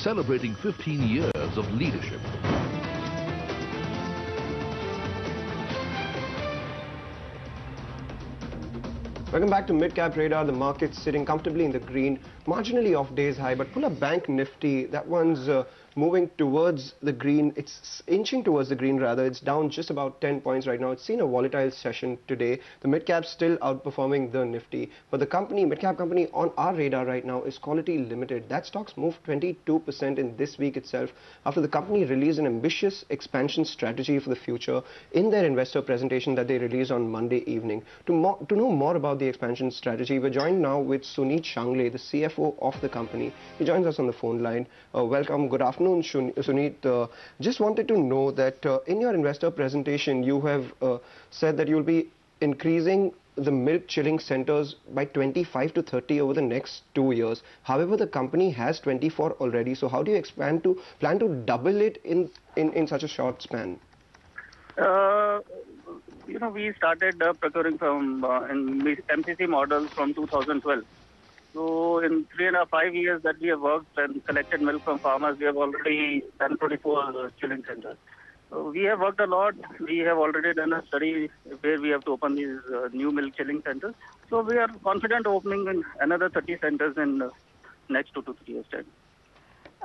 celebrating 15 years of leadership. Welcome back to Mid-Cap Radar. The market's sitting comfortably in the green, marginally off day's high, but pull up Bank Nifty. That one's moving towards the green. It's inching towards the green rather. It's down just about 10 points right now. It's seen a volatile session today. The mid-cap still outperforming the Nifty. But the company, mid-cap company on our radar right now is Quality Limited. That stock's moved 22% in this week itself after the company released an ambitious expansion strategy for the future in their investor presentation that they released on Monday evening. To know more about the expansion strategy, we're joined now with Sunit Shangle, the CFO of the company. He joins us on the phone line. Welcome. Good afternoon. Sunit, just wanted to know that in your investor presentation, you have said that you'll be increasing the milk chilling centers by 25 to 30 over the next 2 years. However, the company has 24 already. So how do you plan to double it in such a short span? We started procuring from MCC models from 2012. So in 3.5 years that we have worked and collected milk from farmers, we have already done 24 chilling centers. So we have worked a lot. We have already done a study where we have to open these new milk chilling centers. So we are confident opening in another 30 centers in next 2 to 3 years' time.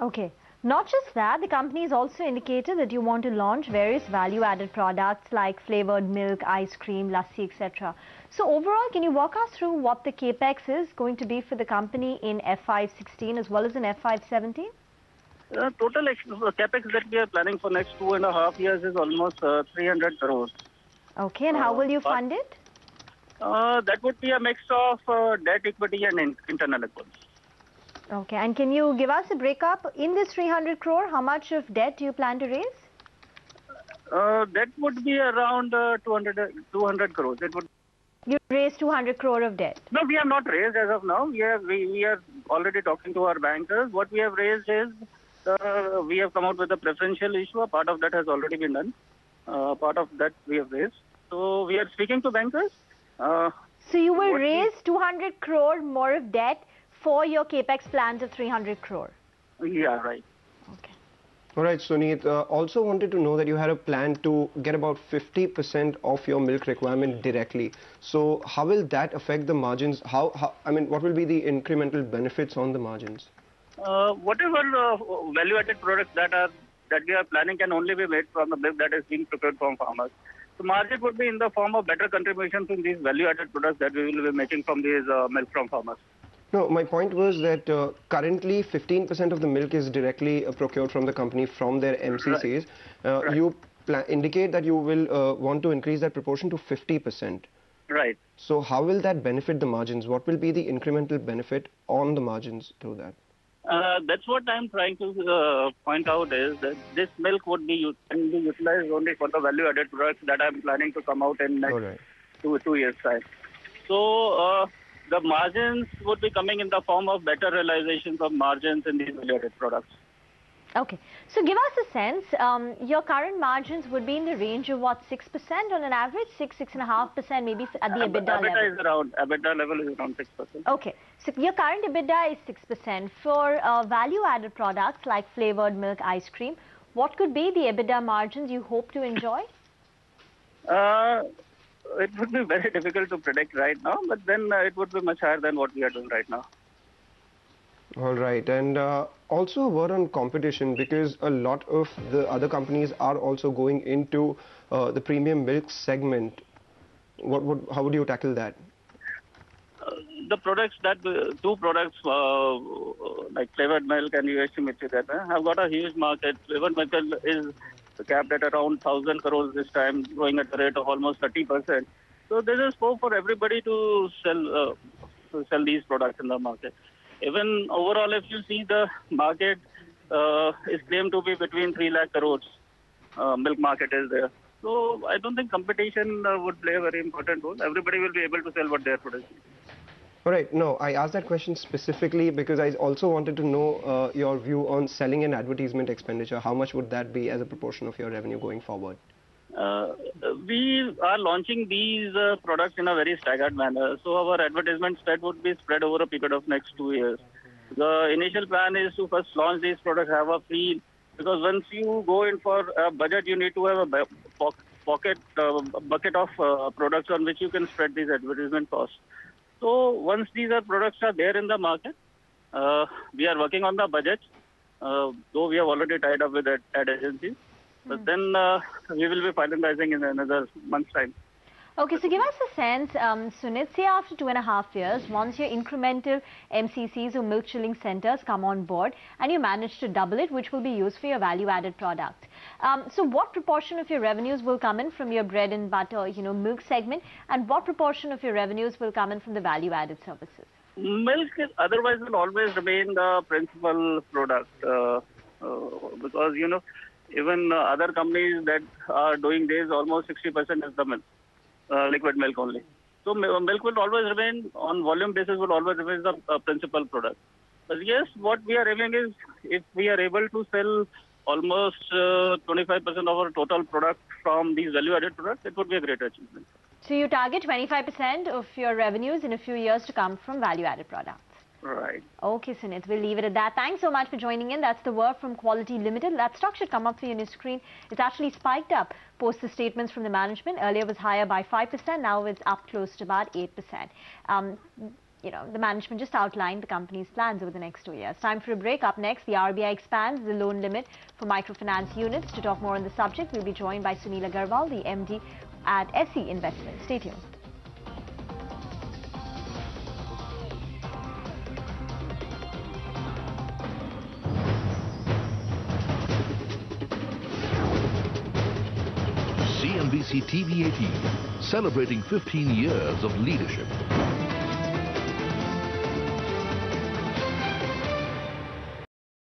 Okay. Not just that, the company has also indicated that you want to launch various value-added products like flavored milk, ice cream, lassi, etc. So overall, can you walk us through what the capex is going to be for the company in FY16 as well as in FY17? Total capex that we are planning for next 2.5 years is almost 300 crores. Okay, and how will you fund it? That would be a mix of debt, equity and internal equity. Okay, and can you give us a breakup in this 300 crore? How much of debt do you plan to raise? That would be around 200 crores. You raised 200 crore of debt? No, we have not raised as of now. We are already talking to our bankers. What we have raised is, we have come out with a preferential issue. A part of that has already been done. Part of that we have raised. So we are speaking to bankers. So you will raise 200 crore more of debt for your capex plans of 300 crore? Yeah, right. Okay. All right, Sunit, also wanted to know that you had a plan to get about 50% of your milk requirement directly. So how will that affect the margins? What will be the incremental benefits on the margins? Whatever value-added products that we are planning can only be made from the milk that is being procured from farmers. So margin would be in the form of better contributions in these value-added products that we will be making from these milk from farmers. No, my point was that currently 15% of the milk is directly procured from the company from their MCCs. Right. Right. You indicate that you will want to increase that proportion to 50%. Right. So how will that benefit the margins? What will be the incremental benefit on the margins through that? That's what I'm trying to point out is that this milk would be utilized only for the value-added products that I'm planning to come out in next 2 years' time. So the margins would be coming in the form of better realizations of margins in these value-added products. Okay. So give us a sense, your current margins would be in the range of what, 6% on an average? 6.5% maybe at the EBITDA level? EBITDA level is around 6%. Okay. So your current EBITDA is 6%. For value-added products like flavored milk, ice cream, what could be the EBITDA margins you hope to enjoy? It would be very difficult to predict right now, but then it would be much higher than what we are doing right now. All right, and also a word on competition, because a lot of the other companies are also going into the premium milk segment. How would you tackle that? The products two products like flavored milk and UST have got a huge market. Flavored milk is capped at around 1,000 crores this time, growing at a rate of almost 30%. So there is scope for everybody to sell these products in the market. Even overall, if you see the market is claimed to be between 3 lakh crores. Milk market is there. So I don't think competition would play a very important role. Everybody will be able to sell what they are producing. All right. No, I asked that question specifically because I also wanted to know your view on selling and advertisement expenditure. How much would that be as a proportion of your revenue going forward? We are launching these products in a very staggered manner. So our advertisement spend would be spread over a period of next 2 years. The initial plan is to first launch these products, have a free, because once you go in for a budget, you need to have a bucket of products on which you can spread these advertisement costs. So once these products are there in the market, we are working on the budget, though we have already tied up with ad agencies. But then we will be finalizing in another month's time. Okay, so give us a sense, Sunit, say after 2.5 years, once your incremental MCCs or milk chilling centers come on board and you manage to double it, which will be used for your value-added product. So what proportion of your revenues will come in from your bread and butter, milk segment, and what proportion of your revenues will come in from the value-added services? Milk otherwise will always remain the principal product because, even other companies that are doing this, almost 60% is the milk. Liquid milk only. So milk will always remain, on volume basis, will always remain the principal product. But yes, what we are aiming is, if we are able to sell almost 25% of our total product from these value-added products, it would be a great achievement. So you target 25% of your revenues in a few years to come from value-added products. Right. Okay, Sunit, we'll leave it at that. Thanks so much for joining in. That's the word from Quality Limited. That stock should come up for you on your screen. It's actually spiked up post the statements from the management. Earlier was higher by 5%. Now it's up close to about 8%. The management just outlined the company's plans over the next 2 years. Time for a break. Up next, the RBI expands the loan limit for microfinance units. To talk more on the subject, we'll be joined by Sunil Agarwal, the MD at SE Investments. Stay tuned. CNBC TV 18, celebrating 15 years of leadership.